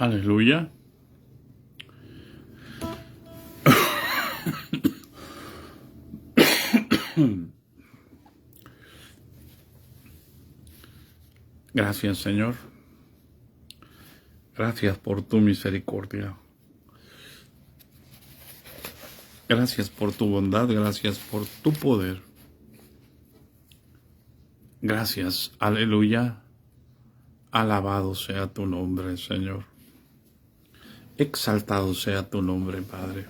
Aleluya. Gracias, Señor. Gracias por tu misericordia. Gracias por tu bondad. Gracias por tu poder. Gracias. Aleluya. Alabado sea tu nombre, Señor. Exaltado sea tu nombre, Padre.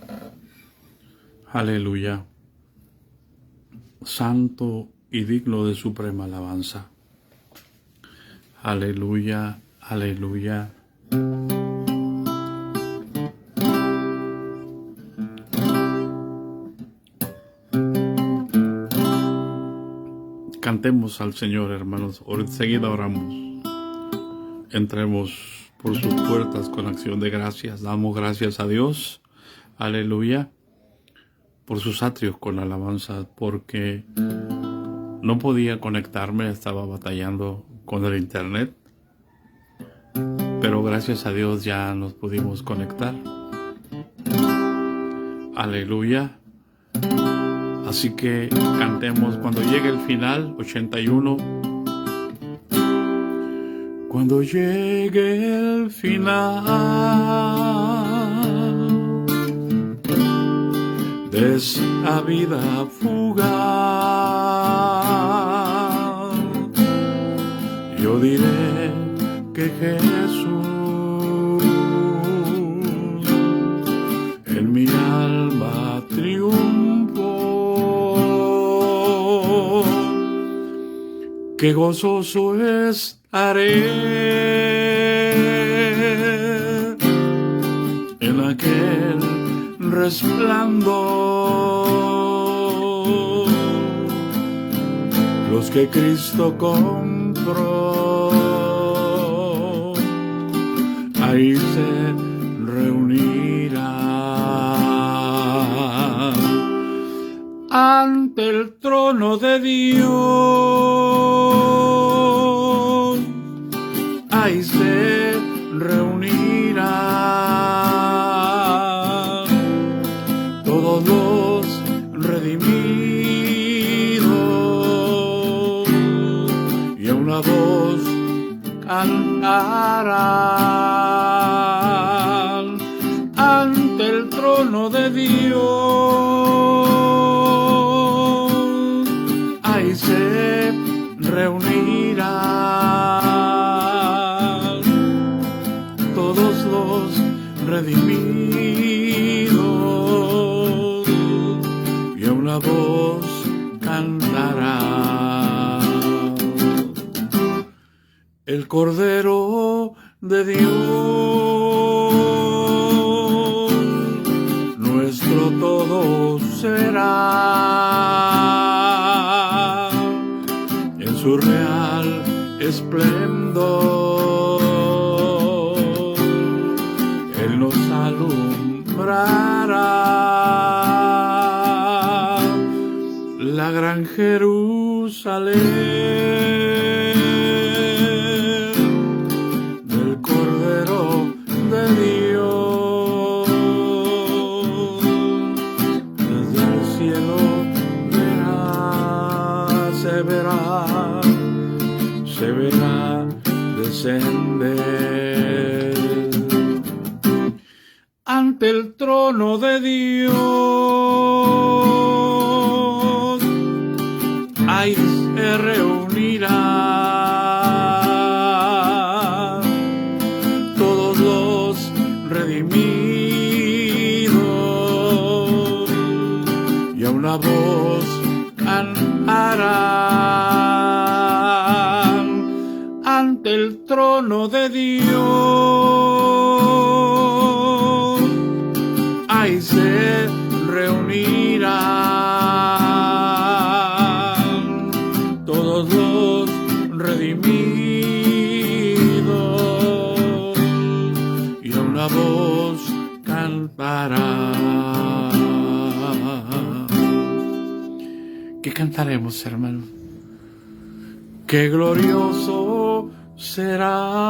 Aleluya. Santo y digno de suprema alabanza. Aleluya, aleluya. Cantemos al Señor, hermanos. Enseguida oramos. Entremos por sus puertas con acción de gracias. Damos gracias a Dios. Aleluya. Por sus atrios con alabanza, porque no podía conectarme, estaba batallando con el internet, pero gracias a Dios ya nos pudimos conectar. Aleluya. Así que cantemos cuando llegue el final, 81. Cuando llegue el final de esta vida fugaz, yo diré que Jesús en mi alma triunfó, que gozoso estaré en aquel resplandor. Los que Cristo compró, ahí se reunirán ante el trono de Dios. Ahí se reunirán todos los redimidos y a una voz cantarán ante el trono de Dios. Ahí se reunirán todos los redimidos y a una voz cantará. El Cordero de Dios, nuestro todo será, en su real esplendor, Él nos alumbrará la gran Jerusalén. Se verá descender ante el trono de Dios. Ahí se reunirán todos los redimidos y a una voz cantarán ante el trono de Dios. Ahí se reunirán todos los redimidos y a una voz cantarán. ¿Qué cantaremos, hermano? Qué glorioso será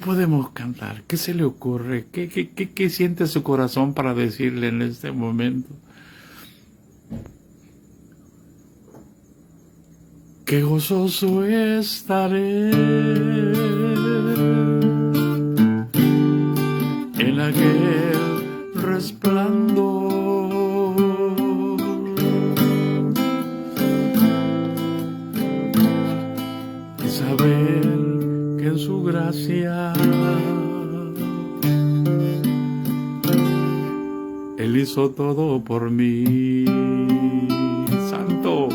podemos cantar? ¿Qué se le ocurre? ¿Qué siente su corazón para decirle en este momento? Qué gozoso estaré en aquel resplandor y saber que en su gracia Él hizo todo por mí. Santo,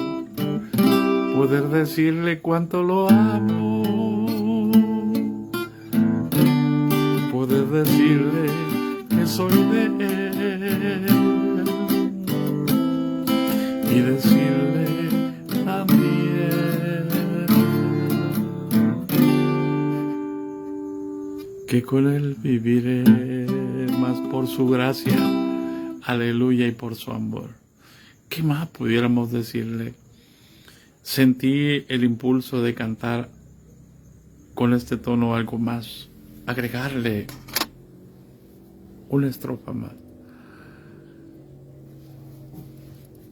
poder decirle cuánto lo amo, poder decirle que soy de Él y decirle también que con Él viviré más por su gracia, aleluya, y por su amor. ¿Qué más pudiéramos decirle? Sentí el impulso de cantar con este tono algo más, agregarle una estrofa más.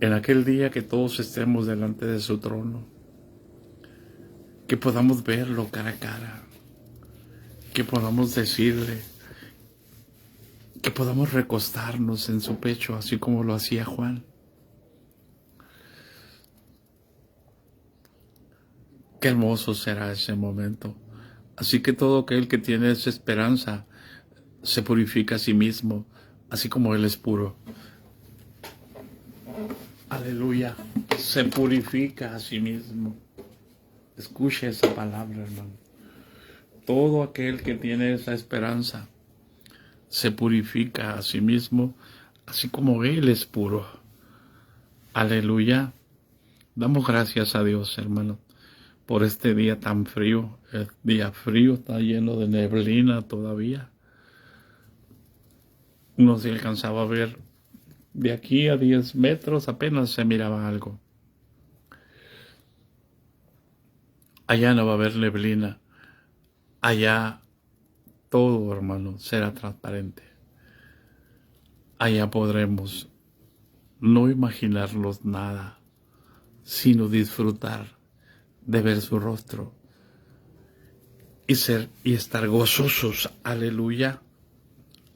En aquel día que todos estemos delante de su trono, que podamos verlo cara a cara, que podamos decirle, que podamos recostarnos en su pecho, así como lo hacía Juan. Qué hermoso será ese momento. Así que todo aquel que tiene esa esperanza se purifica a sí mismo, así como Él es puro. Aleluya. Se purifica a sí mismo. Escuche esa palabra, hermano. Todo aquel que tiene esa esperanza se purifica a sí mismo, así como Él es puro. Aleluya. Damos gracias a Dios, hermano, por este día tan frío. El día frío está lleno de neblina todavía. No se alcanzaba a ver. De aquí a 10 metros apenas se miraba algo. Allá no va a haber neblina. Allá todo, hermano, será transparente. Allá podremos no imaginarnos nada, sino disfrutar de ver su rostro y estar gozosos. Aleluya.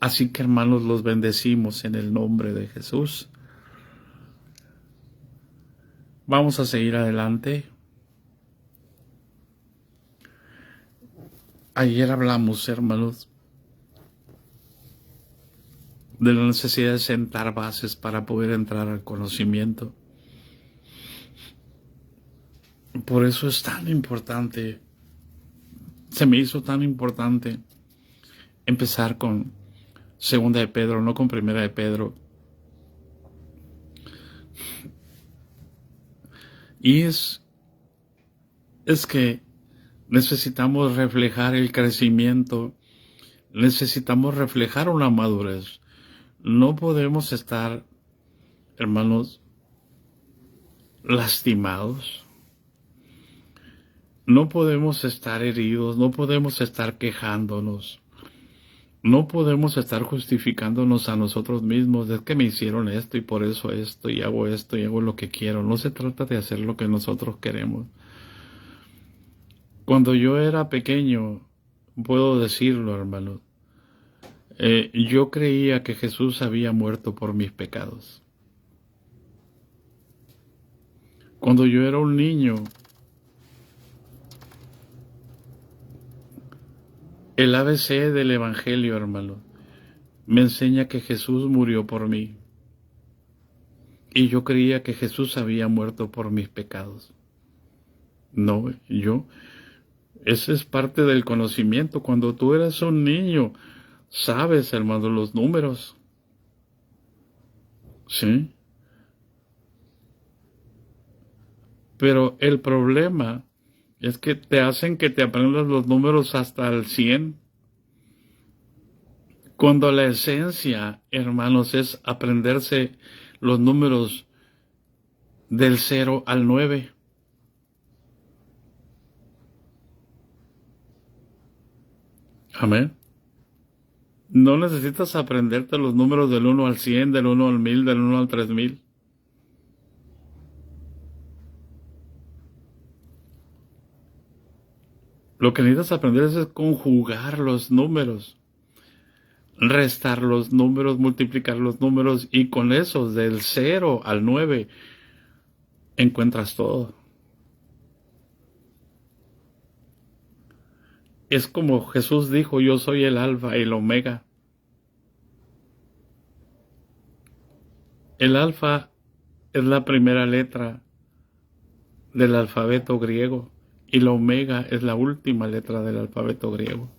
Así que, hermanos, los bendecimos en el nombre de Jesús. Vamos a seguir adelante. Ayer hablamos, hermanos, de la necesidad de sentar bases para poder entrar al conocimiento. Por eso es tan importante, se me hizo tan importante empezar con Segunda de Pedro, no con Primera de Pedro. Y es que necesitamos reflejar el crecimiento, necesitamos reflejar una madurez. No podemos estar, hermanos, lastimados. No podemos estar heridos, no podemos estar quejándonos. No podemos estar justificándonos a nosotros mismos. Es que me hicieron esto y por eso esto y hago lo que quiero. No se trata de hacer lo que nosotros queremos. Cuando yo era pequeño, puedo decirlo, hermano, yo creía que Jesús había muerto por mis pecados. Cuando yo era un niño, el ABC del Evangelio, hermano, me enseña que Jesús murió por mí. Y yo creía que Jesús había muerto por mis pecados. No, ese es parte del conocimiento. Cuando tú eres un niño, sabes, hermano, los números. ¿Sí? Pero el problema es que te hacen que te aprendas los números hasta el 100. Cuando la esencia, hermanos, es aprenderse los números del 0 al 9. Amén. No necesitas aprenderte los números del 1 al 100, del 1 al 1000, del 1 al 3000. Lo que necesitas aprender es conjugar los números, restar los números, multiplicar los números, y con esos del 0 al 9 encuentras todo. Es como Jesús dijo: yo soy el alfa y el omega. El alfa es la primera letra del alfabeto griego y la omega es la última letra del alfabeto griego.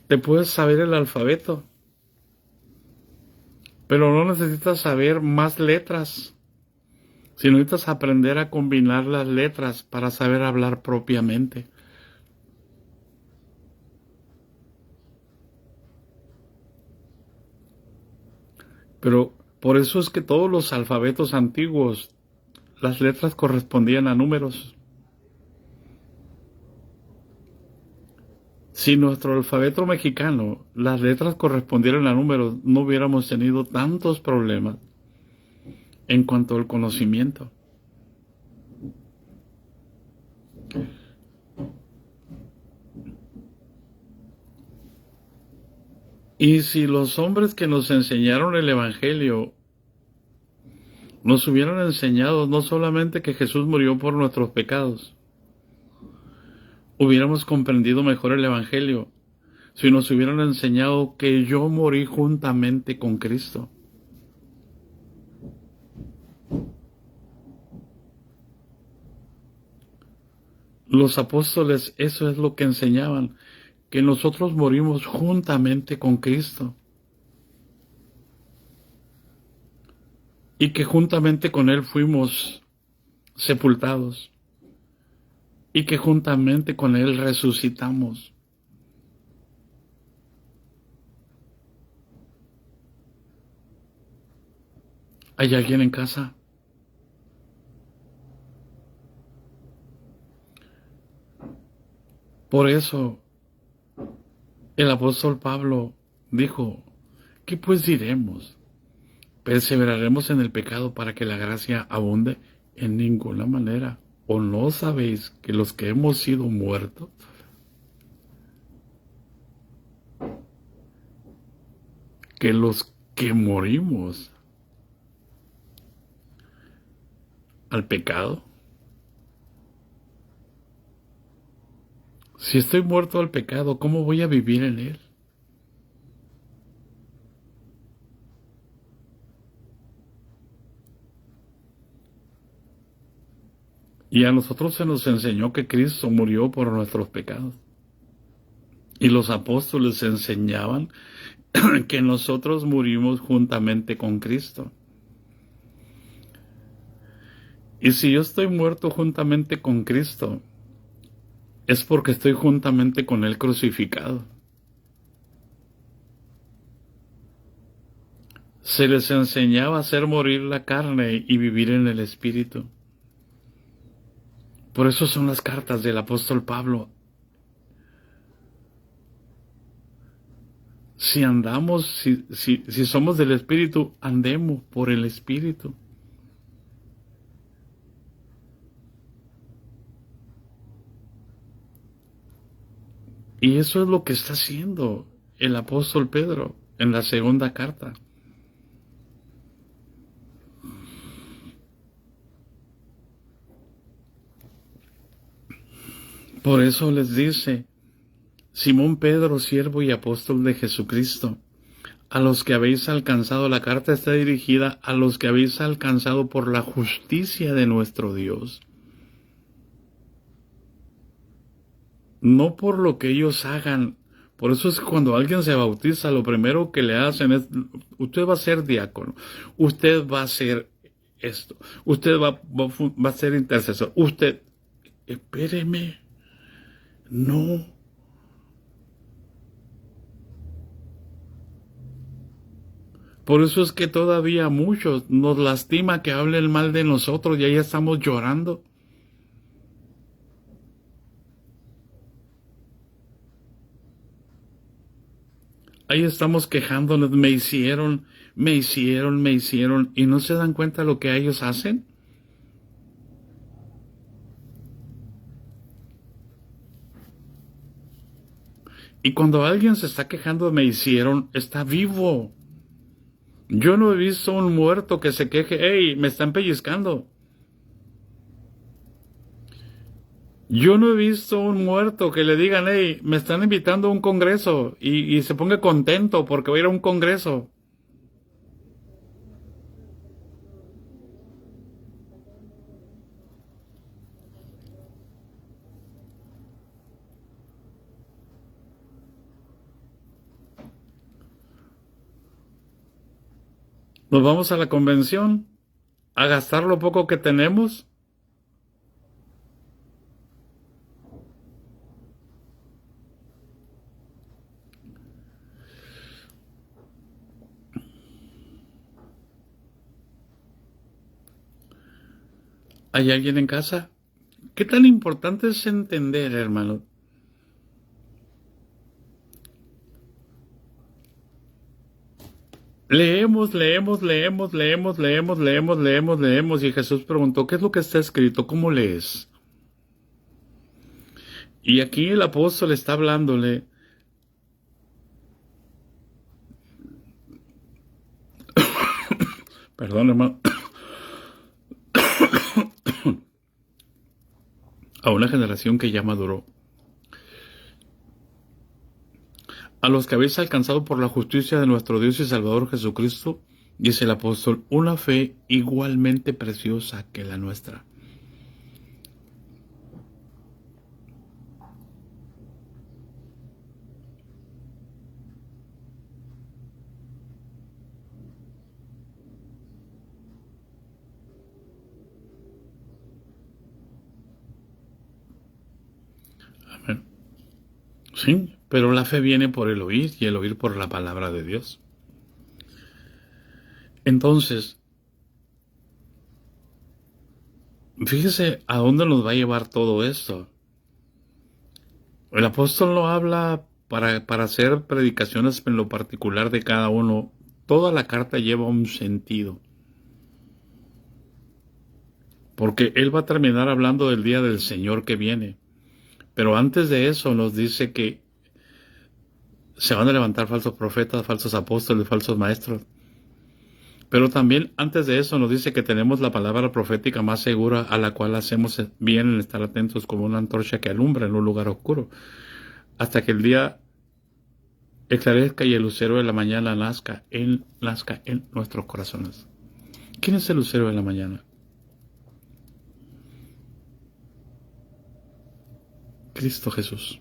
Te puedes saber el alfabeto, pero no necesitas saber más letras, sino necesitas aprender a combinar las letras para saber hablar propiamente. Pero por eso es que todos los alfabetos antiguos, las letras correspondían a números. Si nuestro alfabeto mexicano, las letras correspondieran a números, no hubiéramos tenido tantos problemas en cuanto al conocimiento. Y si los hombres que nos enseñaron el Evangelio nos hubieran enseñado no solamente que Jesús murió por nuestros pecados, hubiéramos comprendido mejor el Evangelio si nos hubieran enseñado que yo morí juntamente con Cristo. Los apóstoles eso es lo que enseñaban, que nosotros morimos juntamente con Cristo y que juntamente con Él fuimos sepultados y que juntamente con Él resucitamos. ¿Hay alguien en casa? Por eso el apóstol Pablo dijo: ¿qué pues diremos? ¿Perseveraremos en el pecado para que la gracia abunde? En ninguna manera. ¿O no sabéis que los que hemos sido muertos, que los que morimos al pecado? Si estoy muerto al pecado, ¿cómo voy a vivir en él? Y a nosotros se nos enseñó que Cristo murió por nuestros pecados. Y los apóstoles enseñaban que nosotros murimos juntamente con Cristo. Y si yo estoy muerto juntamente con Cristo, es porque estoy juntamente con Él crucificado. Se les enseñaba a hacer morir la carne y vivir en el Espíritu. Por eso son las cartas del apóstol Pablo. Si andamos, si somos del Espíritu, andemos por el Espíritu. Y eso es lo que está haciendo el apóstol Pedro en la segunda carta. Por eso les dice: Simón Pedro, siervo y apóstol de Jesucristo, a los que habéis alcanzado, la carta está dirigida a los que habéis alcanzado por la justicia de nuestro Dios. No por lo que ellos hagan. Por eso es que cuando alguien se bautiza, lo primero que le hacen es: usted va a ser diácono, usted va a hacer esto, usted va a ser intercesor, usted... Espéreme, no. Por eso es que todavía a muchos nos lastima que hablen mal de nosotros y ahí estamos llorando. ahí estamos quejándonos, me hicieron, y no se dan cuenta de lo que ellos hacen. Y cuando alguien se está quejando de me hicieron, está vivo. Yo no he visto un muerto que se queje, hey, me están pellizcando. Yo no he visto un muerto que le digan, hey, me están invitando a un congreso y se ponga contento porque va a ir a un congreso. Nos vamos a la convención a gastar lo poco que tenemos. ¿Hay alguien en casa? ¿Qué tan importante es entender, hermano? Leemos, y Jesús preguntó, ¿qué es lo que está escrito? ¿Cómo lees? Y aquí el apóstol está hablándole. Perdón, hermano. A una generación que ya maduró. A los que habéis alcanzado por la justicia de nuestro Dios y Salvador Jesucristo, dice el apóstol, una fe igualmente preciosa que la nuestra. Amén. Sí, pero la fe viene por el oír y el oír por la palabra de Dios. Entonces, fíjese a dónde nos va a llevar todo esto. El apóstol no habla para hacer predicaciones en lo particular de cada uno. Toda la carta lleva un sentido. Porque él va a terminar hablando del día del Señor que viene. Pero antes de eso nos dice que se van a levantar falsos profetas, falsos apóstoles, falsos maestros. Pero también antes de eso nos dice que tenemos la palabra profética más segura, a la cual hacemos bien en estar atentos como una antorcha que alumbra en un lugar oscuro, hasta que el día esclarezca y el lucero de la mañana nazca en nuestros corazones. ¿Quién es el lucero de la mañana? Cristo Jesús.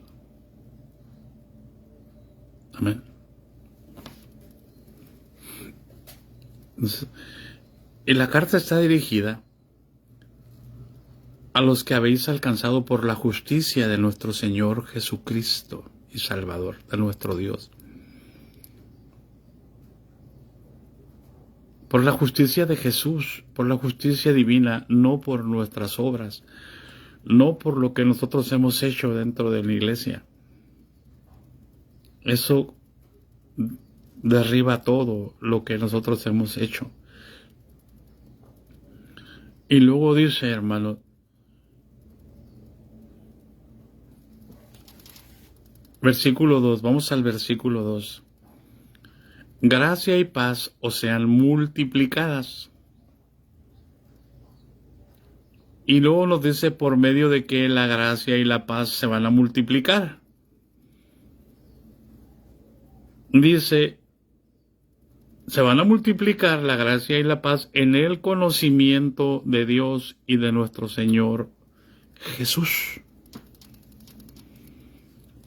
Amén. Y la carta está dirigida a los que habéis alcanzado por la justicia de nuestro Señor Jesucristo y Salvador, de nuestro Dios. Por la justicia de Jesús, por la justicia divina, no por nuestras obras, no por lo que nosotros hemos hecho dentro de la iglesia. Eso derriba todo lo que nosotros hemos hecho. Y luego dice, hermano, versículo 2, vamos al versículo 2. Gracia y paz os sean multiplicadas. Y luego nos dice por medio de que la gracia y la paz se van a multiplicar. Dice, se van a multiplicar la gracia y la paz en el conocimiento de Dios y de nuestro Señor Jesús.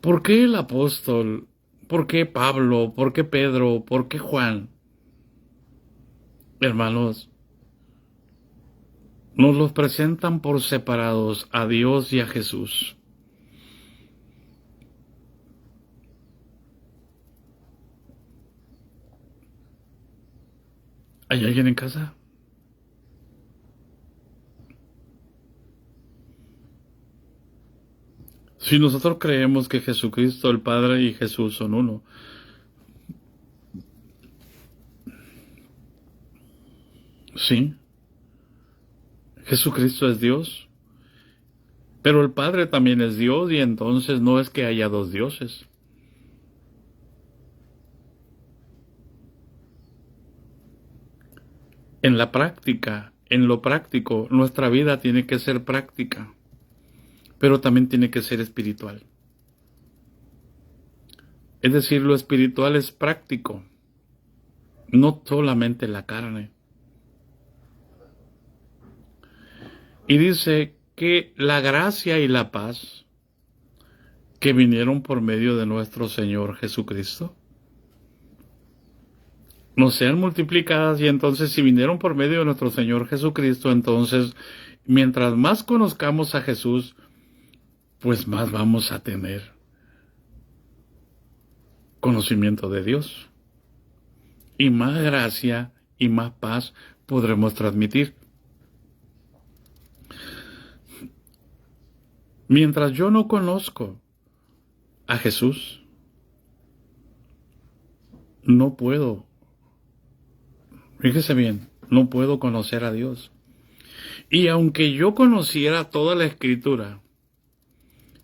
¿Por qué el apóstol? ¿Por qué Pablo? ¿Por qué Pedro? ¿Por qué Juan? Hermanos, nos los presentan por separados a Dios y a Jesús. ¿Hay alguien en casa? Si nosotros creemos que Jesucristo, el Padre y Jesús son uno, Sí, Jesucristo es Dios, pero el Padre también es Dios y entonces no es que haya dos dioses. En la práctica, en lo práctico, nuestra vida tiene que ser práctica, pero también tiene que ser espiritual. Es decir, lo espiritual es práctico, no solamente la carne. Y dice que la gracia y la paz que vinieron por medio de nuestro Señor Jesucristo nos sean multiplicadas, y entonces si vinieron por medio de nuestro Señor Jesucristo, entonces mientras más conozcamos a Jesús, pues más vamos a tener conocimiento de Dios y más gracia y más paz podremos transmitir. Mientras yo no conozco a Jesús, no puedo, fíjese bien, no puedo conocer a Dios. Y aunque yo conociera toda la Escritura,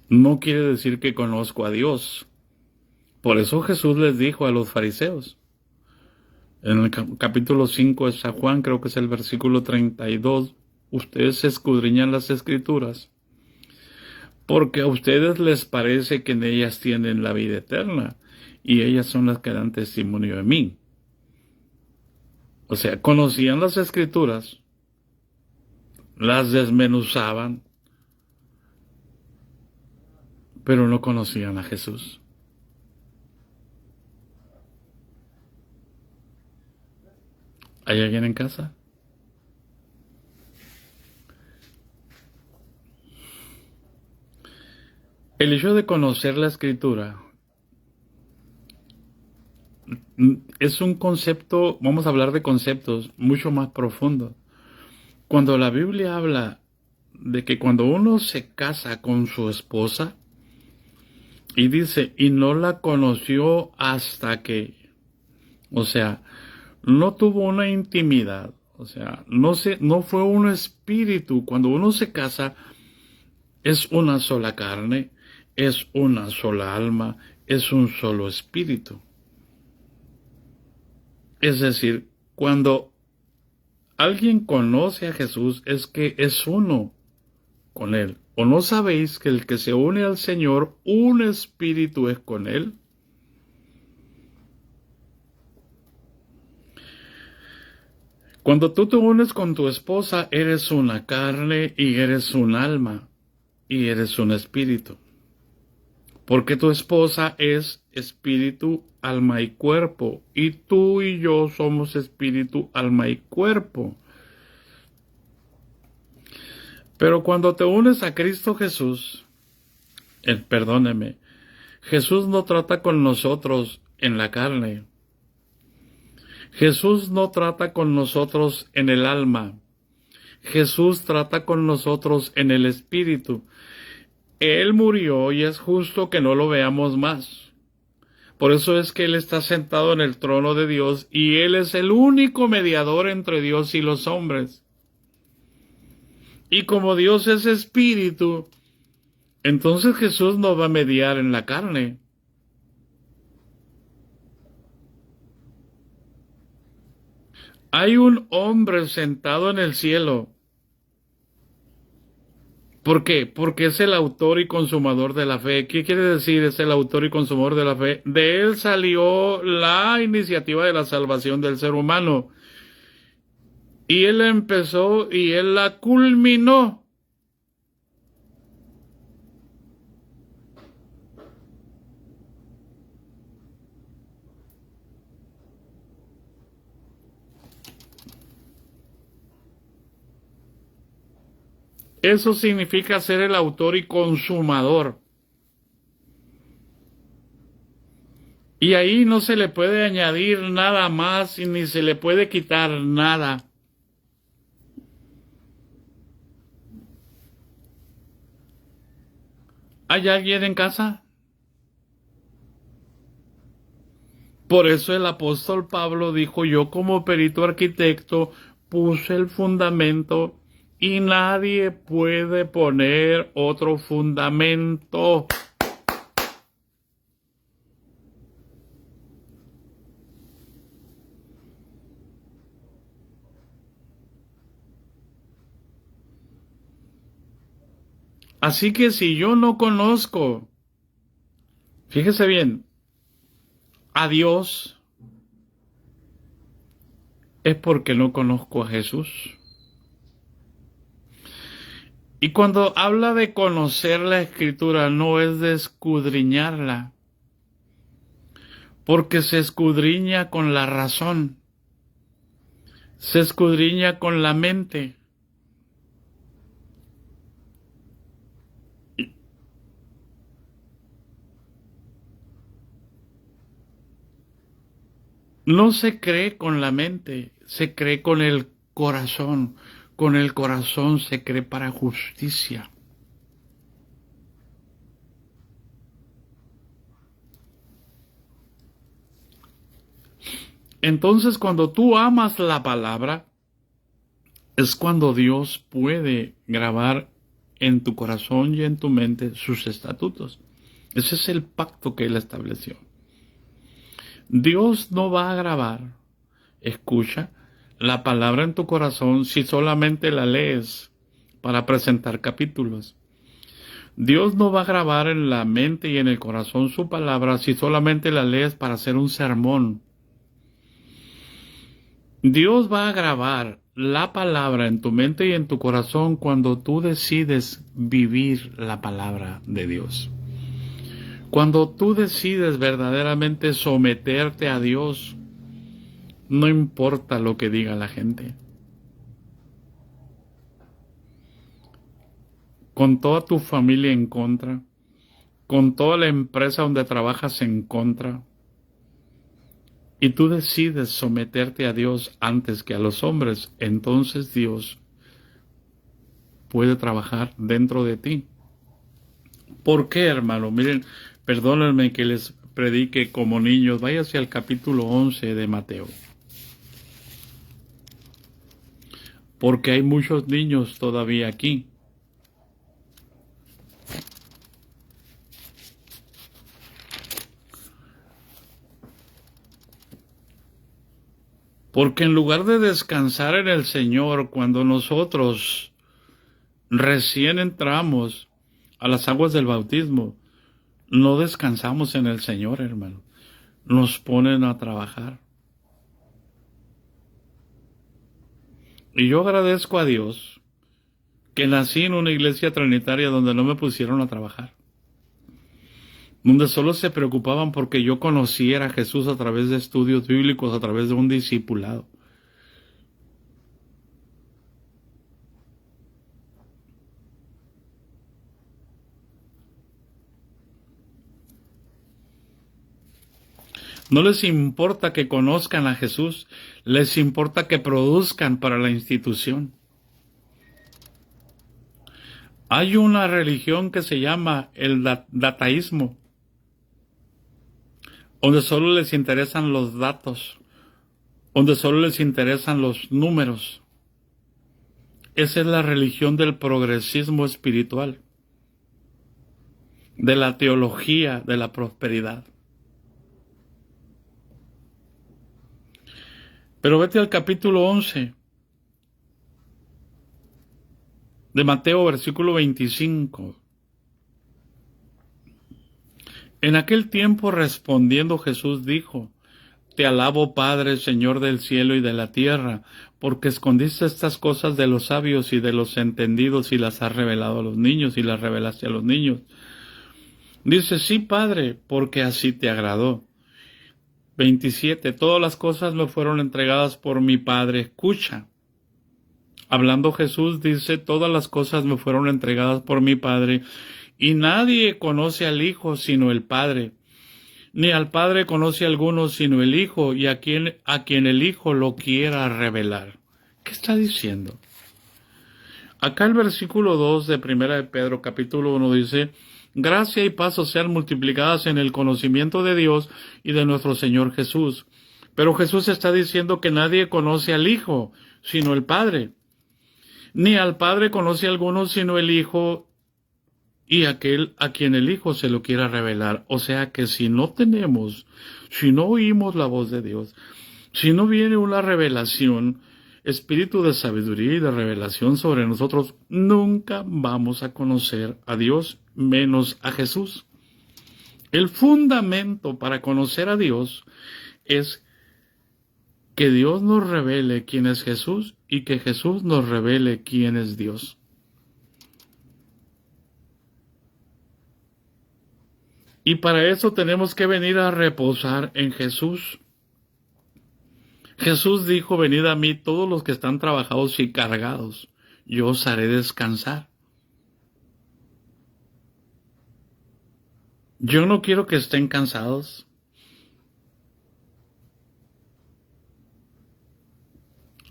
no quiere decir que conozco a Dios. Por eso Jesús les dijo a los fariseos, en el capítulo 5 de San Juan, creo que es el versículo 32, ustedes escudriñan las Escrituras, porque a ustedes les parece que en ellas tienen la vida eterna, y ellas son las que dan testimonio de mí. O sea, conocían las Escrituras, las desmenuzaban, pero no conocían a Jesús. ¿Hay alguien en casa? El hecho de conocer la Escritura es un concepto, vamos a hablar de conceptos mucho más profundos. Cuando la Biblia habla de que cuando uno se casa con su esposa, y dice, y no la conoció hasta que, o sea, no tuvo una intimidad, o sea, no fue un espíritu. Cuando uno se casa, es una sola carne, es una sola alma, es un solo espíritu. Es decir, cuando alguien conoce a Jesús, es que es uno con Él. ¿O no sabéis que el que se une al Señor, un espíritu es con Él? Cuando tú te unes con tu esposa, eres una carne y eres un alma y eres un espíritu. Porque tu esposa es espíritu, alma y cuerpo, y tú y yo somos espíritu, alma y cuerpo. Pero cuando te unes a Cristo Jesús, perdóneme, Jesús no trata con nosotros en la carne. Jesús no trata con nosotros en el alma. Jesús trata con nosotros en el espíritu. Él murió y es justo que no lo veamos más. Por eso es que Él está sentado en el trono de Dios y Él es el único mediador entre Dios y los hombres. Y como Dios es espíritu, entonces Jesús no va a mediar en la carne. Hay un hombre sentado en el cielo. ¿Por qué? Porque es el autor y consumador de la fe. ¿Qué quiere decir es el autor y consumador de la fe? De él salió la iniciativa de la salvación del ser humano. Y él la empezó y él la culminó. Eso significa ser el autor y consumador. Y ahí no se le puede añadir nada más y ni se le puede quitar nada. ¿Hay alguien en casa? Por eso el apóstol Pablo dijo, yo como perito arquitecto puse el fundamento y nadie puede poner otro fundamento. Así que si yo no conozco, fíjese bien, a Dios, es porque no conozco a Jesús. Y cuando habla de conocer la Escritura, no es de escudriñarla, porque se escudriña con la razón, se escudriña con la mente. No se cree con la mente, se cree con el corazón. Con el corazón se cree para justicia. Entonces, cuando tú amas la palabra, es cuando Dios puede grabar en tu corazón y en tu mente sus estatutos. Ese es el pacto que Él estableció. Dios no va a grabar, escucha, la palabra en tu corazón si solamente la lees para presentar capítulos. Dios no va a grabar en la mente y en el corazón su palabra si solamente la lees para hacer un sermón. Dios va a grabar la palabra en tu mente y en tu corazón cuando tú decides vivir la palabra de Dios. Cuando tú decides verdaderamente someterte a Dios, no importa lo que diga la gente. Con toda tu familia en contra, con toda la empresa donde trabajas en contra, y tú decides someterte a Dios antes que a los hombres, entonces Dios puede trabajar dentro de ti. ¿Por qué, hermano? Miren, perdónenme que les predique como niños. Váyase al capítulo 11 de Mateo. Porque hay muchos niños todavía aquí. Porque en lugar de descansar en el Señor cuando nosotros recién entramos a las aguas del bautismo, no descansamos en el Señor, hermano. Nos ponen a trabajar. Y yo agradezco a Dios que nací en una iglesia trinitaria donde no me pusieron a trabajar. Donde solo se preocupaban porque yo conociera a Jesús a través de estudios bíblicos, a través de un discipulado. No les importa que conozcan a Jesús, les importa que produzcan para la institución. Hay una religión que se llama el dataísmo, donde solo les interesan los datos, donde solo les interesan los números. Esa es la religión del progresismo espiritual, de la teología de la prosperidad. Pero vete al capítulo 11 de Mateo, versículo 25. En aquel tiempo respondiendo Jesús dijo: Te alabo, Padre, Señor del cielo y de la tierra, porque escondiste estas cosas de los sabios y de los entendidos y las has revelado a los niños y las revelaste a los niños. Dice: sí, Padre, porque así te agradó. 27. Todas las cosas me fueron entregadas por mi Padre. Escucha. Hablando Jesús dice: todas las cosas me fueron entregadas por mi Padre, y nadie conoce al Hijo sino el Padre, ni al Padre conoce a alguno sino el Hijo, y a quien el Hijo lo quiera revelar. ¿Qué está diciendo? Acá el versículo 2 de 1 de Pedro, capítulo 1, dice: gracia y paz sean multiplicadas en el conocimiento de Dios y de nuestro Señor Jesús. Pero Jesús está diciendo que nadie conoce al Hijo sino el Padre. Ni al Padre conoce alguno sino el Hijo y aquel a quien el Hijo se lo quiera revelar. O sea que si no oímos la voz de Dios, si no viene una revelación, espíritu de sabiduría y de revelación sobre nosotros, nunca vamos a conocer a Dios, menos a Jesús. El fundamento para conocer a Dios es que Dios nos revele quién es Jesús y que Jesús nos revele quién es Dios. Y para eso tenemos que venir a reposar en Jesús. Jesús dijo, venid a mí todos los que están trabajados y cargados, yo os haré descansar. Yo no quiero que estén cansados.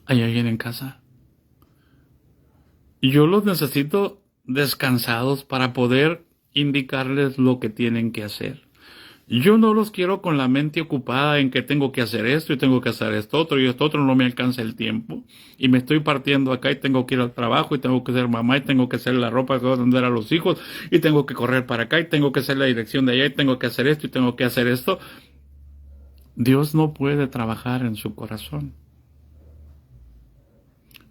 ¿Hay alguien en casa? Yo los necesito descansados para poder indicarles lo que tienen que hacer. Yo no los quiero con la mente ocupada en que tengo que hacer esto y tengo que hacer esto otro y esto otro, no me alcanza el tiempo. Y me estoy partiendo acá y tengo que ir al trabajo y tengo que ser mamá y tengo que hacer la ropa, tengo que atender a los hijos y tengo que correr para acá y tengo que hacer la dirección de allá y tengo que hacer esto y tengo que hacer esto. Dios no puede trabajar en su corazón.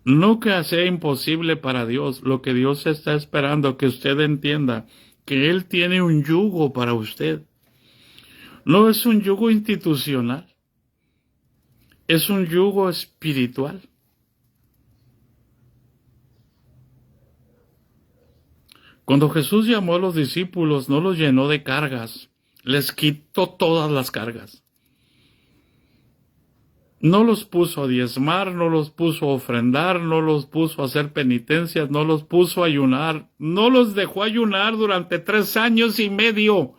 No que sea imposible para Dios, lo que Dios está esperando que usted entienda, que Él tiene un yugo para usted. No es un yugo institucional, es un yugo espiritual. Cuando Jesús llamó a los discípulos, no los llenó de cargas, les quitó todas las cargas. No los puso a diezmar, no los puso a ofrendar, no los puso a hacer penitencias, no los puso a ayunar, no los dejó ayunar durante 3 años y medio.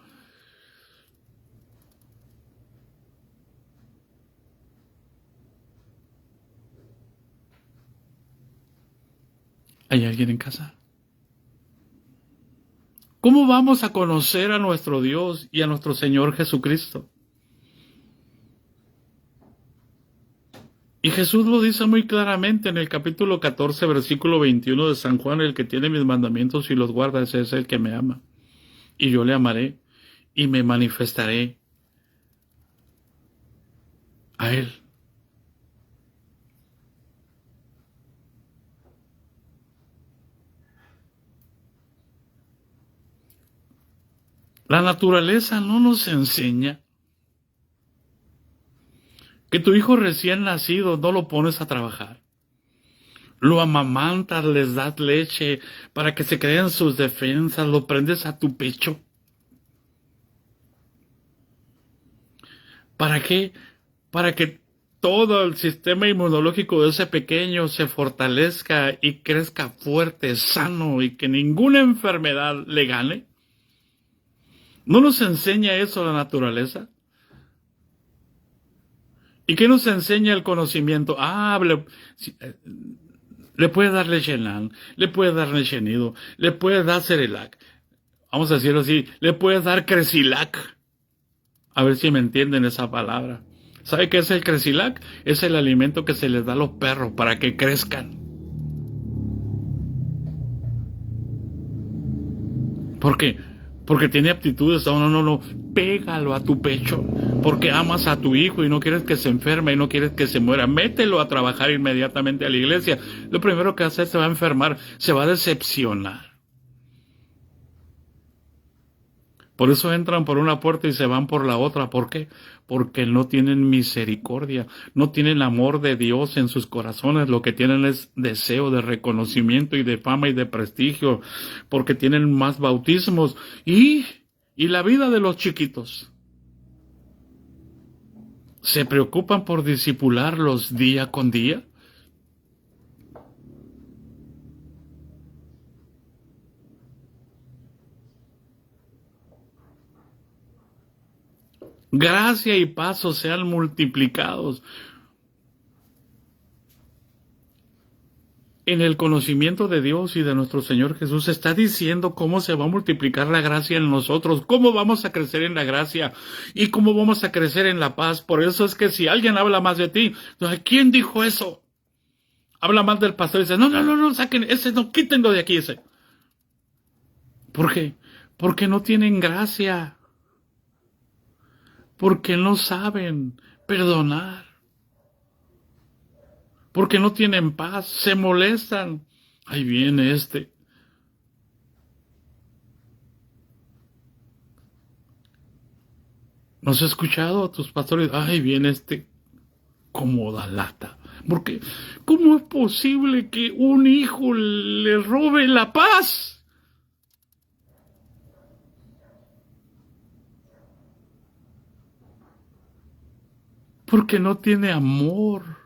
¿Hay alguien en casa? ¿Cómo vamos a conocer a nuestro Dios y a nuestro Señor Jesucristo? Y Jesús lo dice muy claramente en el capítulo 14, versículo 21 de San Juan, el que tiene mis mandamientos y los guarda, ese es el que me ama. Y yo le amaré y me manifestaré a Él. La naturaleza no nos enseña que tu hijo recién nacido no lo pones a trabajar. Lo amamantas, les das leche para que se creen sus defensas, lo prendes a tu pecho. ¿Para qué? Para que todo el sistema inmunológico de ese pequeño se fortalezca y crezca fuerte, sano y que ninguna enfermedad le gane. ¿No nos enseña eso la naturaleza? ¿Y qué nos enseña el conocimiento? Le puede dar leche nan, le puede dar leche nido, le puede dar Cerelac. Vamos a decirlo así, le puede dar Cresilac. A ver si me entienden esa palabra. ¿Sabe qué es el Cresilac? Es el alimento que se les da a los perros para que crezcan. ¿Por qué? Porque tiene aptitudes. No. Pégalo a tu pecho. Porque amas a tu hijo y no quieres que se enferme y no quieres que se muera. Mételo a trabajar inmediatamente a la iglesia. Lo primero que hace, se va a enfermar, se va a decepcionar. Por eso entran por una puerta y se van por la otra. ¿Por qué? Porque no tienen misericordia, no tienen amor de Dios en sus corazones. Lo que tienen es deseo de reconocimiento y de fama y de prestigio, porque tienen más bautismos y la vida de los chiquitos. ¿Se preocupan por discipularlos día con día? Gracia y paz sean multiplicados en el conocimiento de Dios y de nuestro Señor Jesús. Está diciendo cómo se va a multiplicar la gracia en nosotros, cómo vamos a crecer en la gracia y cómo vamos a crecer en la paz. Por eso es que si alguien habla más de ti, ¿quién dijo eso? habla mal del pastor y dice, no, saquen ese, no, quítenlo de aquí ese. ¿Por qué? Porque no tienen gracia. Porque no saben perdonar. Porque no tienen paz, se molestan. Ahí viene este. ¿No has escuchado a tus pastores? Ahí viene este como da lata. Porque, ¿cómo es posible que un hijo le robe la paz? Porque no tiene amor.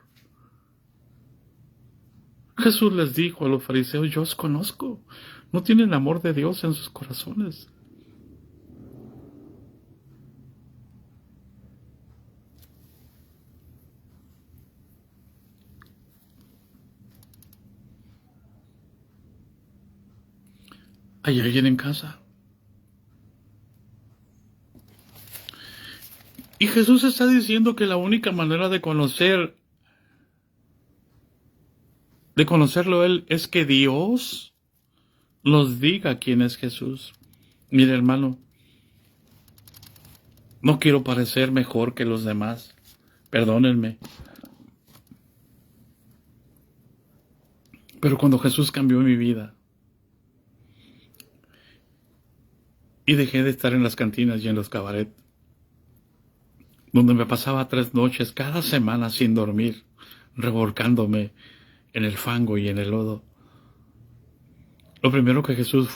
Jesús les dijo a los fariseos, yo os conozco. No tienen amor de Dios en sus corazones. ¿Hay alguien en casa? Y Jesús está diciendo que la única manera de conocerlo Él es que Dios nos diga quién es Jesús. Mire, hermano, no quiero parecer mejor que los demás. Perdónenme. Pero cuando Jesús cambió mi vida y dejé de estar en las cantinas y en los cabarets, donde me pasaba 3 noches cada semana sin dormir, revolcándome en el fango y en el lodo, lo primero que Jesús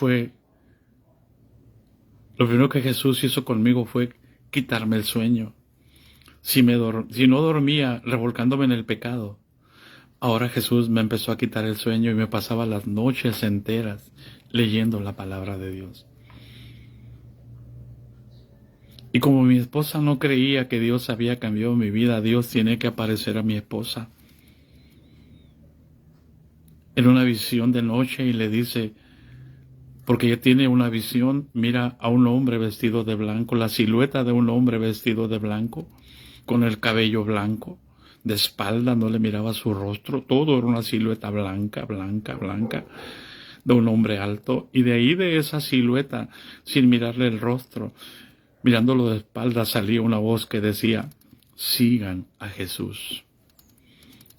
hizo conmigo fue quitarme el sueño. Si no dormía revolcándome en el pecado, ahora Jesús me empezó a quitar el sueño y me pasaba las noches enteras leyendo la palabra de Dios. Y como mi esposa no creía que Dios había cambiado mi vida, Dios tiene que aparecer a mi esposa en una visión de noche y le dice, porque ella tiene una visión, mira a un hombre vestido de blanco, la silueta de un hombre vestido de blanco, con el cabello blanco, de espalda, no le miraba su rostro, todo era una silueta blanca, de un hombre alto, y de ahí de esa silueta, sin mirarle el rostro, mirándolo de espalda, salía una voz que decía, sigan a Jesús,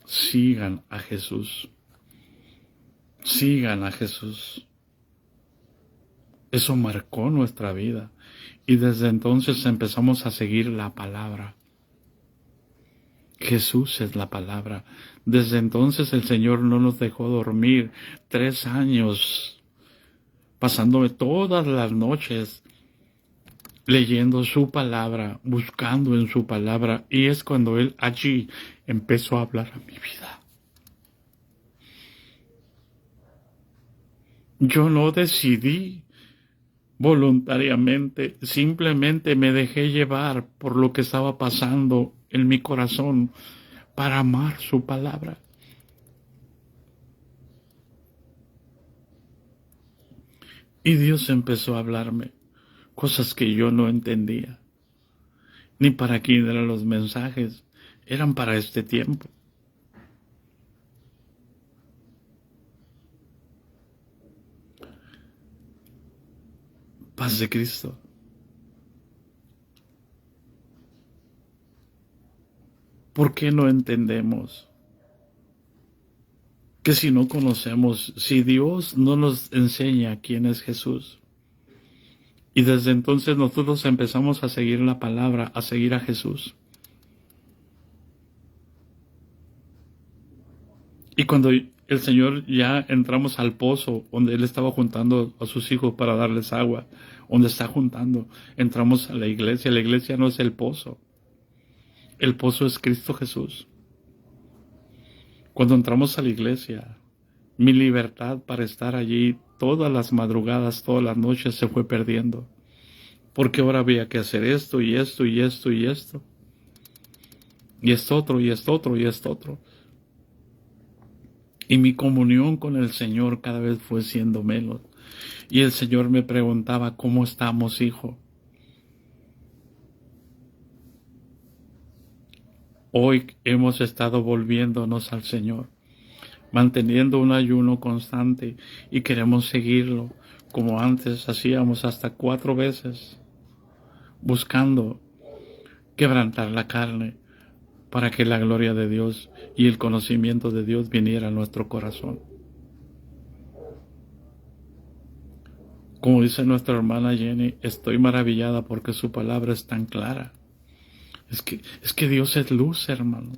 sigan a Jesús, sigan a Jesús. Eso marcó nuestra vida, y desde entonces empezamos a seguir la palabra. Jesús es la palabra. Desde entonces el Señor no nos dejó dormir 3 años, pasándome todas las noches leyendo su palabra, buscando en su palabra, y es cuando Él allí empezó a hablar a mi vida. Yo no decidí voluntariamente, simplemente me dejé llevar por lo que estaba pasando en mi corazón para amar su palabra. Y Dios empezó a hablarme cosas que yo no entendía, ni para quién eran los mensajes, eran para este tiempo. Paz de Cristo. ¿Por qué no entendemos que si no conocemos, si Dios no nos enseña quién es Jesús, y desde entonces nosotros empezamos a seguir la palabra, a seguir a Jesús, y cuando el Señor ya entramos al pozo donde Él estaba juntando a sus hijos para darles agua, donde está juntando, entramos a la iglesia no es el pozo es Cristo Jesús. Cuando entramos a la iglesia, mi libertad para estar allí todas las madrugadas, todas las noches se fue perdiendo, porque ahora había que hacer esto y esto y esto y esto, y esto otro y esto otro y esto otro. Y mi comunión con el Señor cada vez fue siendo menos. Y el Señor me preguntaba, ¿cómo estamos, hijo? Hoy hemos estado volviéndonos al Señor. manteniendo un ayuno constante y queremos seguirlo como antes hacíamos hasta 4 veces, buscando quebrantar la carne para que la gloria de Dios y el conocimiento de Dios viniera a nuestro corazón. Como dice nuestra hermana Jenny, estoy maravillada porque su palabra es tan clara. Es que Dios es luz, hermano,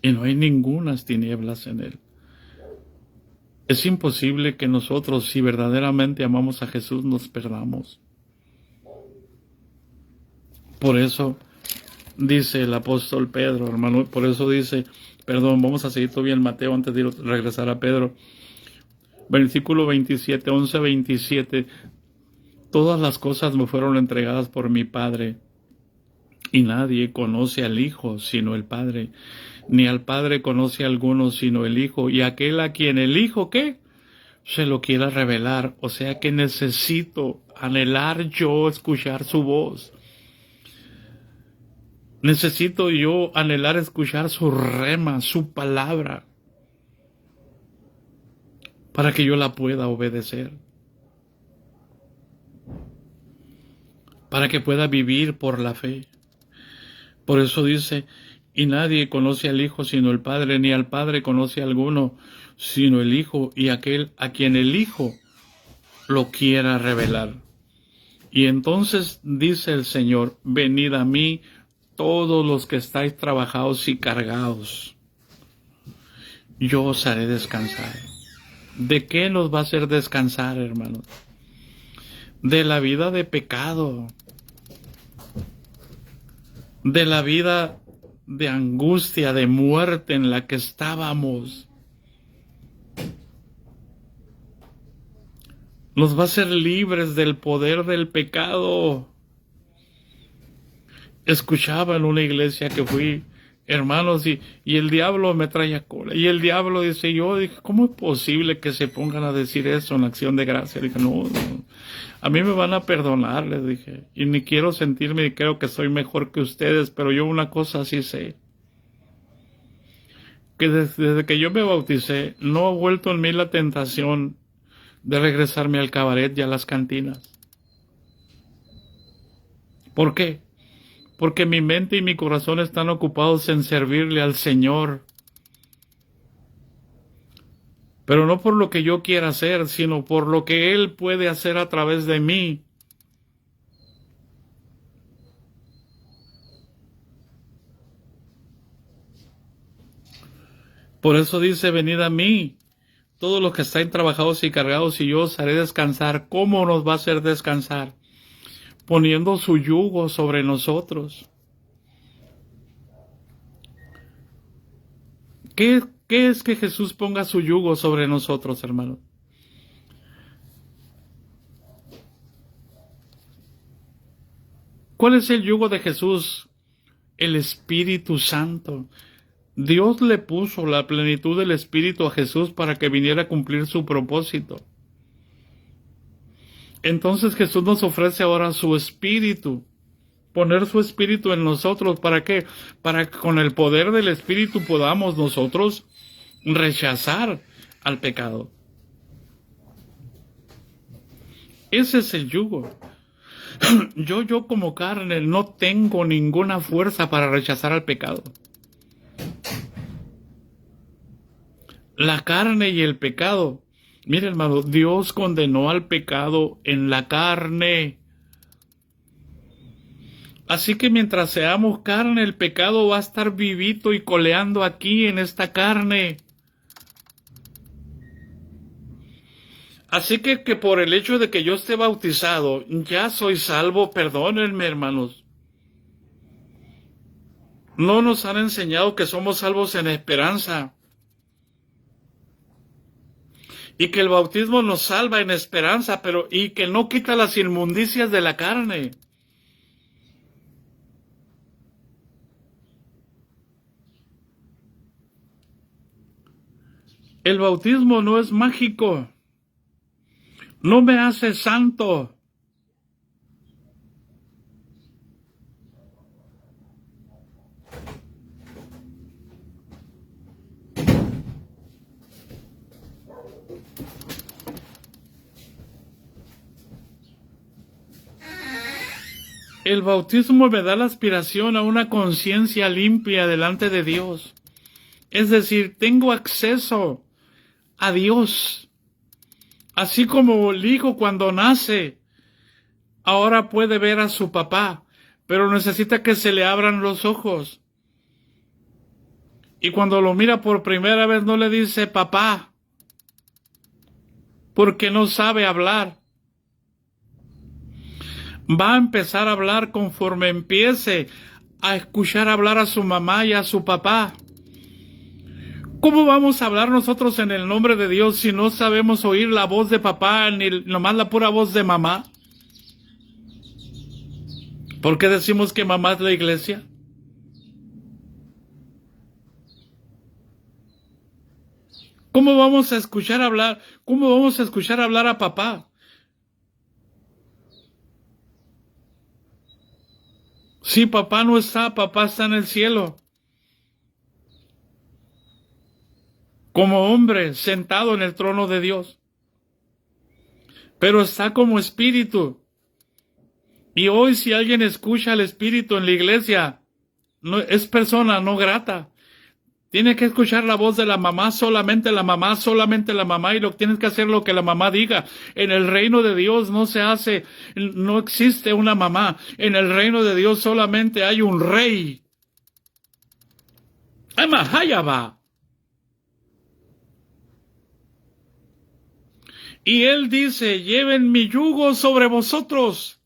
y no hay ningunas tinieblas en Él. Es imposible que nosotros, si verdaderamente amamos a Jesús, nos perdamos. Por eso dice el apóstol Pedro, hermano, por eso dice, vamos a seguir todavía en Mateo antes de regresar a Pedro. Versículo 27, 11, 27. Todas las cosas me fueron entregadas por mi Padre, y nadie conoce al Hijo sino el Padre, ni al Padre conoce a alguno sino el Hijo, y aquel a quien el Hijo, ¿qué?, se lo quiera revelar. O sea que necesito anhelar yo escuchar su voz. Necesito yo anhelar escuchar su rema, su palabra, para que yo la pueda obedecer, para que pueda vivir por la fe. Por eso dice, y nadie conoce al Hijo sino el Padre, ni al Padre conoce a alguno sino el Hijo, y aquel a quien el Hijo lo quiera revelar. Y entonces dice el Señor, venid a mí todos los que estáis trabajados y cargados, yo os haré descansar. ¿De qué nos va a hacer descansar, hermanos? De la vida de pecado, de la vida de angustia, de muerte en la que estábamos. Nos va a hacer libres del poder del pecado. Escuchaba en una iglesia que fui, hermanos, y el diablo me traía cola. Y el diablo dice, yo dije, ¿cómo es posible que se pongan a decir eso en Acción de Gracia? Dije, no, a mí me van a perdonar, les dije. Y ni quiero sentirme, y creo que soy mejor que ustedes, pero yo una cosa sí sé. Que desde que yo me bauticé, no ha vuelto en mí la tentación de regresarme al cabaret y a las cantinas. ¿Por qué? Porque mi mente y mi corazón están ocupados en servirle al Señor. Pero no por lo que yo quiera hacer, sino por lo que Él puede hacer a través de mí. Por eso dice, venid a mí, todos los que estáis trabajados y cargados, y yo os haré descansar. ¿Cómo nos va a hacer descansar? Poniendo su yugo sobre nosotros. ¿Qué es que Jesús ponga su yugo sobre nosotros, hermanos? ¿Cuál es el yugo de Jesús? El Espíritu Santo. Dios le puso la plenitud del Espíritu a Jesús para que viniera a cumplir su propósito. Entonces Jesús nos ofrece ahora su Espíritu. Poner su Espíritu en nosotros. ¿Para qué? Para que con el poder del Espíritu podamos nosotros rechazar al pecado. Ese es el yugo. Yo como carne no tengo ninguna fuerza para rechazar al pecado. La carne y el pecado. Mire, hermano, Dios condenó al pecado en la carne. Así que mientras seamos carne, el pecado va a estar vivito y coleando aquí en esta carne. Así que por el hecho de que yo esté bautizado, ya soy salvo, perdónenme, hermanos. No nos han enseñado que somos salvos en esperanza. Y que el bautismo nos salva en esperanza, y que no quita las inmundicias de la carne. El bautismo no es mágico. No me hace santo. El bautismo me da la aspiración a una conciencia limpia delante de Dios. Es decir, tengo acceso a Dios. Así como el hijo cuando nace, ahora puede ver a su papá, pero necesita que se le abran los ojos. Y cuando lo mira por primera vez no le dice papá, porque no sabe hablar. Va a empezar a hablar conforme empiece a escuchar hablar a su mamá y a su papá. ¿Cómo vamos a hablar nosotros en el nombre de Dios si no sabemos oír la voz de papá ni nomás la pura voz de mamá? ¿Por qué decimos que mamá es la iglesia? ¿Cómo vamos a escuchar hablar? ¿Cómo vamos a escuchar hablar a papá? Si papá no está, papá está en el cielo. Como hombre, sentado en el trono de Dios. Pero está como espíritu. Y hoy si alguien escucha al espíritu en la iglesia, no, es persona no grata. Tiene que escuchar la voz de la mamá, solamente la mamá, y lo tienes que hacer lo que la mamá diga. En el reino de Dios no existe una mamá. En el reino de Dios solamente hay un rey. Amahayaba. Y él dice, lleven mi yugo sobre vosotros.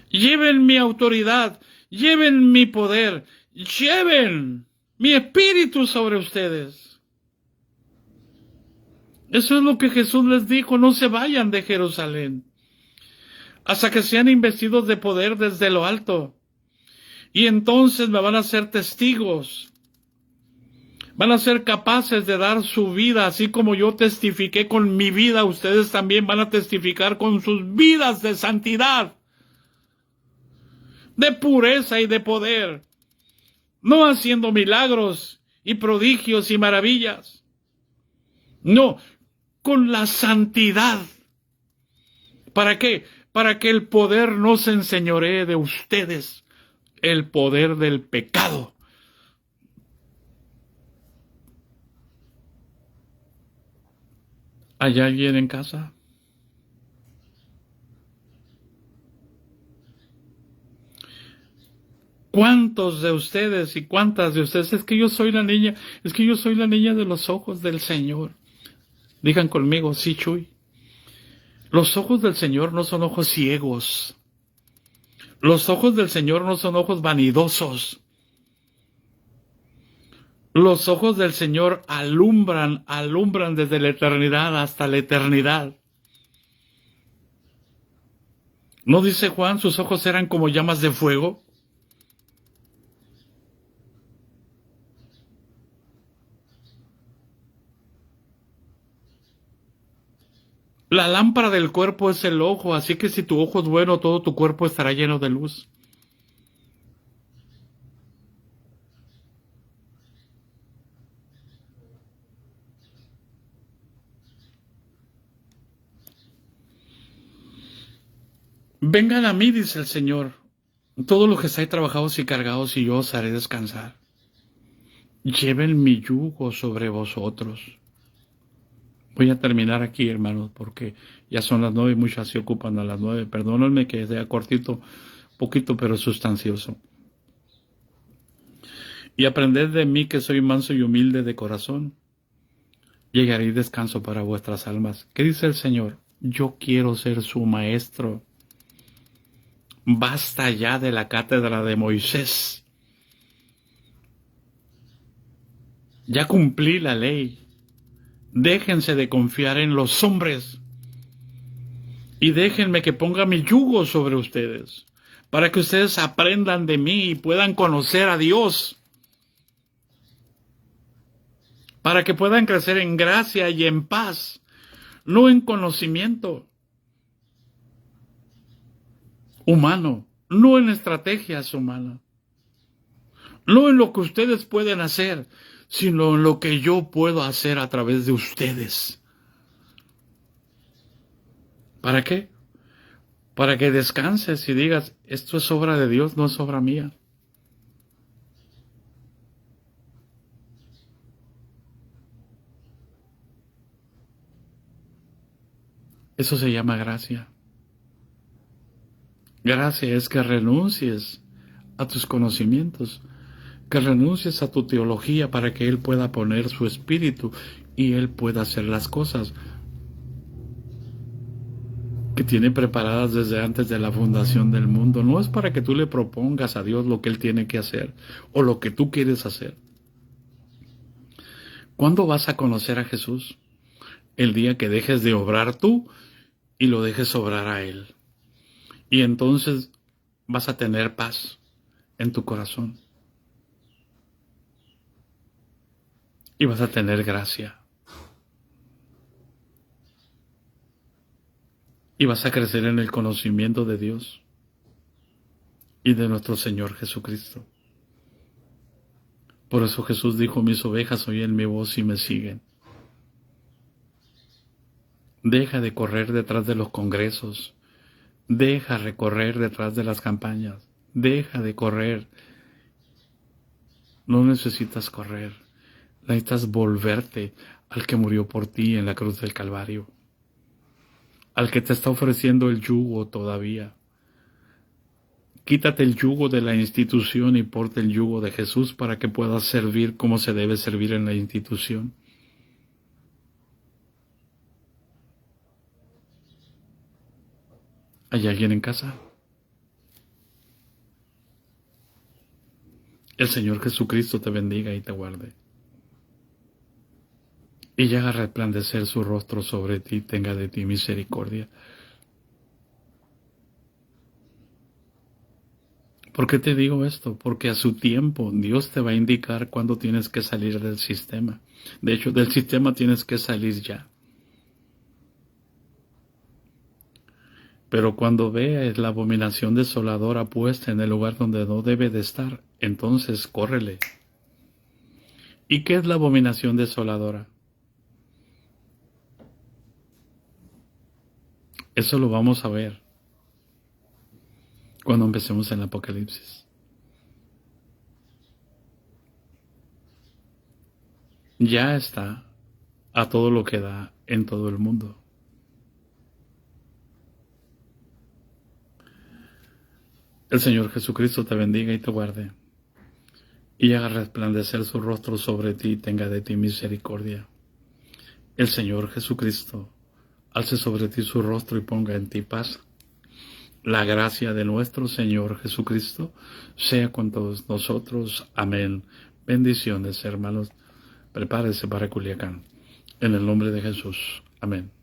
Lleven mi autoridad, lleven mi poder, lleven mi espíritu sobre ustedes. Eso es lo que Jesús les dijo, no se vayan de Jerusalén, hasta que sean investidos de poder desde lo alto. Y entonces me van a ser testigos. Van a ser capaces de dar su vida, así como yo testifiqué con mi vida, ustedes también van a testificar con sus vidas de santidad, de pureza y de poder, no haciendo milagros y prodigios y maravillas, no, con la santidad. ¿Para qué? Para que el poder no se enseñoree de ustedes, el poder del pecado. ¿Hay alguien en casa? ¿Cuántos de ustedes y cuántas de ustedes? Es que yo soy la niña de los ojos del Señor. Digan conmigo, sí, Chuy. Los ojos del Señor no son ojos ciegos. Los ojos del Señor no son ojos vanidosos. Los ojos del Señor alumbran desde la eternidad hasta la eternidad. ¿No dice Juan, sus ojos eran como llamas de fuego? La lámpara del cuerpo es el ojo, así que si tu ojo es bueno, todo tu cuerpo estará lleno de luz. Vengan a mí, dice el Señor, todos los que estáis trabajados y cargados, y yo os haré descansar. Lleven mi yugo sobre vosotros. Voy a terminar aquí, hermanos, porque ya son las 9 y muchas se ocupan a las 9. Perdónenme que sea cortito, poquito, pero sustancioso. Y aprended de mí que soy manso y humilde de corazón. Llegaréis descanso para vuestras almas. ¿Qué dice el Señor? Yo quiero ser su maestro. Basta ya de la cátedra de Moisés. Ya cumplí la ley. Déjense de confiar en los hombres y déjenme que ponga mi yugo sobre ustedes para que ustedes aprendan de mí y puedan conocer a Dios, para que puedan crecer en gracia y en paz, no en conocimiento humano, no en estrategias humanas, no en lo que ustedes pueden hacer, sino en lo que yo puedo hacer a través de ustedes. ¿Para qué? para que descanses y digas, esto es obra de Dios, no es obra mía. Eso se llama gracia. Gracia es que renuncies a tus conocimientos, que renuncies a tu teología para que Él pueda poner su espíritu y Él pueda hacer las cosas que tiene preparadas desde antes de la fundación del mundo. No es para que tú le propongas a Dios lo que Él tiene que hacer o lo que tú quieres hacer. ¿Cuándo vas a conocer a Jesús? El día que dejes de obrar tú y lo dejes obrar a Él. Y entonces vas a tener paz en tu corazón. Y vas a tener gracia. Y vas a crecer en el conocimiento de Dios y de nuestro Señor Jesucristo. Por eso Jesús dijo, mis ovejas oyen mi voz y me siguen. Deja de correr detrás de los congresos. Deja de correr detrás de las campañas. Deja de correr. No necesitas correr. Necesitas volverte al que murió por ti en la cruz del Calvario. Al que te está ofreciendo el yugo todavía. Quítate el yugo de la institución y porte el yugo de Jesús para que puedas servir como se debe servir en la institución. ¿Hay alguien en casa? El Señor Jesucristo te bendiga y te guarde. Y haga resplandecer su rostro sobre ti, tenga de ti misericordia. ¿Por qué te digo esto? Porque a su tiempo Dios te va a indicar cuándo tienes que salir del sistema. De hecho, del sistema tienes que salir ya. Pero cuando veas la abominación desoladora puesta en el lugar donde no debe de estar, entonces córrele. ¿Y qué es la abominación desoladora? Eso lo vamos a ver cuando empecemos en el Apocalipsis. Ya está a todo lo que da en todo el mundo. El Señor Jesucristo te bendiga y te guarde, y haga resplandecer su rostro sobre ti y tenga de ti misericordia. El Señor Jesucristo alce sobre ti su rostro y ponga en ti paz. La gracia de nuestro Señor Jesucristo sea con todos nosotros. Amén. Bendiciones, hermanos. Prepárese para Culiacán. En el nombre de Jesús. Amén.